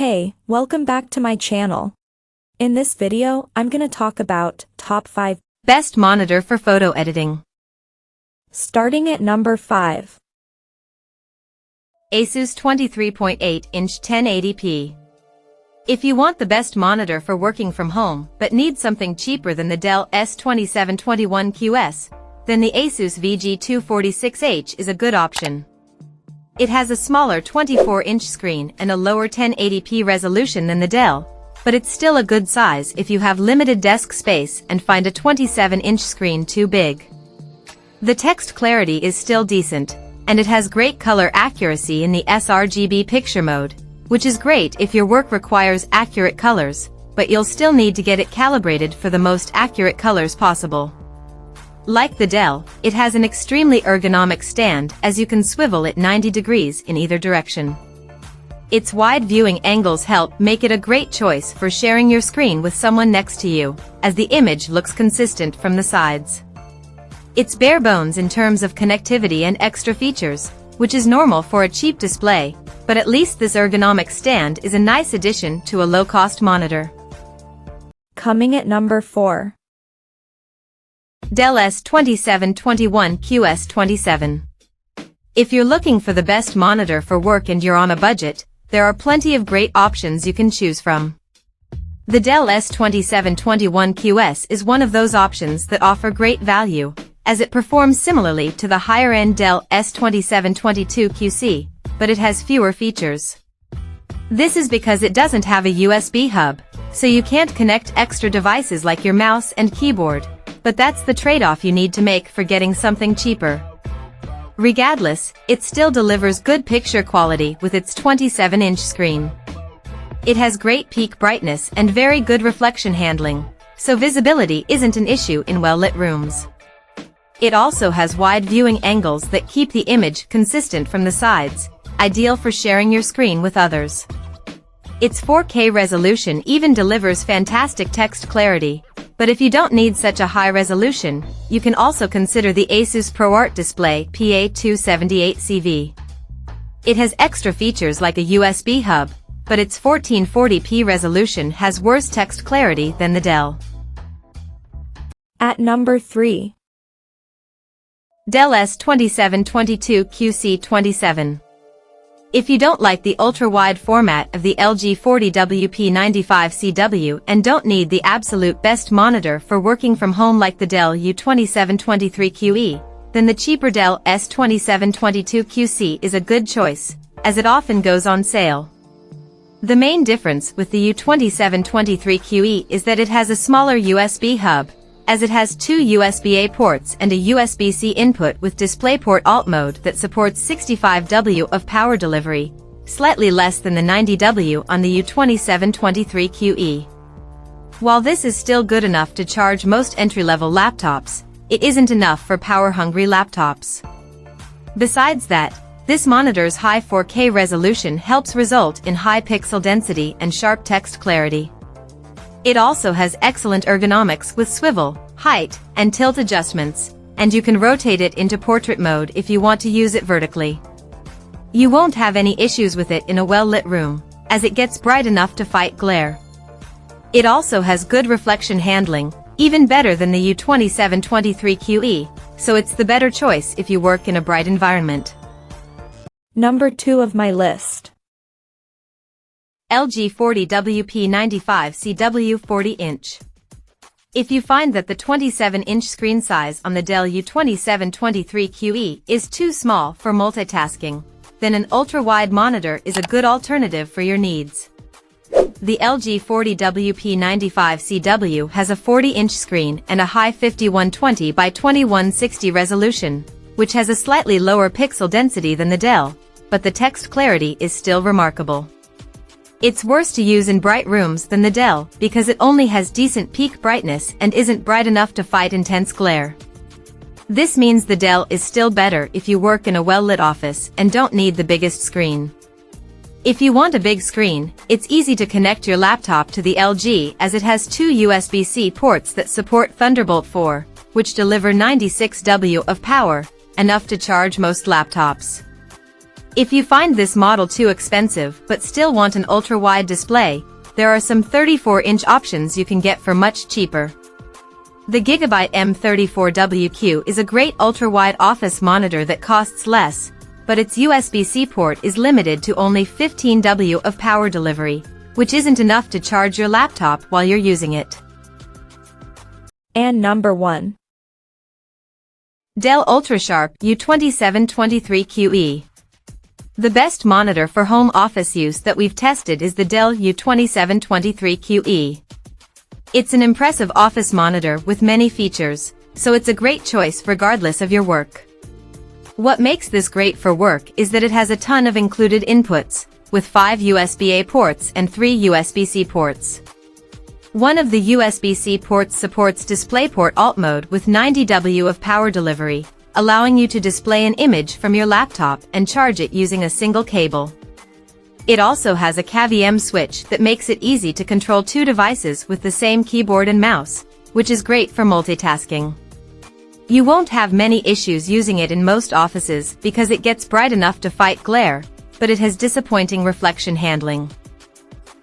Hey, welcome back to my channel. In this video, I'm gonna talk about top 5 best monitor for photo editing. Starting at number 5. ASUS 23.8-inch 1080p. If you want the best monitor for working from home but need something cheaper than the Dell S2721QS, then the ASUS VG246H is a good option. It has a smaller 24-inch screen and a lower 1080p resolution than the Dell, but it's still a good size if you have limited desk space and find a 27-inch screen too big. The text clarity is still decent, and it has great color accuracy in the sRGB picture mode, which is great if your work requires accurate colors, but you'll still need to get it calibrated for the most accurate colors possible. Like the Dell, it has an extremely ergonomic stand as you can swivel it 90 degrees in either direction. Its wide viewing angles help make it a great choice for sharing your screen with someone next to you, as the image looks consistent from the sides. It's bare bones in terms of connectivity and extra features, which is normal for a cheap display, but at least this ergonomic stand is a nice addition to a low-cost monitor. Coming at number 4. Dell S2721QS27. If you're looking for the best monitor for work and you're on a budget, there are plenty of great options you can choose from. The Dell S2721QS is one of those options that offer great value, as it performs similarly to the higher-end Dell S2722QC, but it has fewer features. This is because it doesn't have a USB hub, so you can't connect extra devices like your mouse and keyboard, but that's the trade-off you need to make for getting something cheaper. Regardless, it still delivers good picture quality with its 27-inch screen. It has great peak brightness and very good reflection handling, so visibility isn't an issue in well-lit rooms. It also has wide viewing angles that keep the image consistent from the sides, ideal for sharing your screen with others. Its 4K resolution even delivers fantastic text clarity, but if you don't need such a high resolution, you can also consider the ASUS ProArt Display PA278CV. It has extra features like a USB hub, but its 1440p resolution has worse text clarity than the Dell. At number 3. Dell S2722QC27. If you don't like the ultra-wide format of the LG 40WP95CW and don't need the absolute best monitor for working from home like the Dell U2723QE, then the cheaper Dell S2722QC is a good choice, as it often goes on sale. The main difference with the U2723QE is that it has a smaller USB hub, as it has 2 USB-A ports and a USB-C input with DisplayPort Alt mode that supports 65W of power delivery, slightly less than the 90W on the U2723QE. While this is still good enough to charge most entry-level laptops, it isn't enough for power-hungry laptops. Besides that, this monitor's high 4K resolution helps result in high pixel density and sharp text clarity. It also has excellent ergonomics with swivel, height, and tilt adjustments, and you can rotate it into portrait mode if you want to use it vertically. You won't have any issues with it in a well-lit room, as it gets bright enough to fight glare. It also has good reflection handling, even better than the U2723QE, so it's the better choice if you work in a bright environment. Number 2 of my list. LG 40WP95CW 40-inch. If you find that the 27-inch screen size on the Dell U2723QE is too small for multitasking, then an ultra-wide monitor is a good alternative for your needs. The LG 40WP95CW has a 40-inch screen and a high 5120 by 2160 resolution, which has a slightly lower pixel density than the Dell, but the text clarity is still remarkable. It's worse to use in bright rooms than the Dell because it only has decent peak brightness and isn't bright enough to fight intense glare. This means the Dell is still better if you work in a well-lit office and don't need the biggest screen. If you want a big screen, it's easy to connect your laptop to the LG as it has 2 USB-C ports that support Thunderbolt 4, which deliver 96W of power, enough to charge most laptops. If you find this model too expensive but still want an ultra-wide display, there are some 34-inch options you can get for much cheaper. The Gigabyte M34WQ is a great ultra-wide office monitor that costs less, but its USB-C port is limited to only 15 W of power delivery, which isn't enough to charge your laptop while you're using it. And number 1. Dell UltraSharp U2723QE. The best monitor for home office use that we've tested is the Dell U2723QE. It's an impressive office monitor with many features, so it's a great choice regardless of your work. What makes this great for work is that it has a ton of included inputs, with 5 USB-A ports and 3 USB-C ports. One of the USB-C ports supports DisplayPort Alt mode with 90 W of power delivery, allowing you to display an image from your laptop and charge it using a single cable. It also has a CAV-M switch that makes it easy to control 2 devices with the same keyboard and mouse, which is great for multitasking. You won't have many issues using it in most offices because it gets bright enough to fight glare, but it has disappointing reflection handling.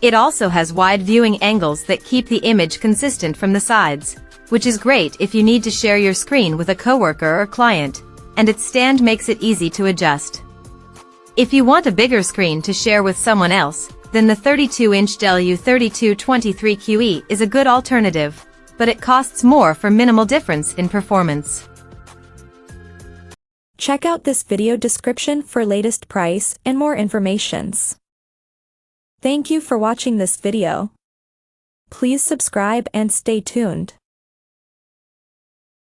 It also has wide viewing angles that keep the image consistent from the sides, which is great if you need to share your screen with a coworker or client, and its stand makes it easy to adjust. If you want a bigger screen to share with someone else, then the 32-inch Dell U3223QE is a good alternative, but it costs more for minimal difference in performance. Check out this video description for latest price and more informations. Thank you for watching this video. Please subscribe and stay tuned.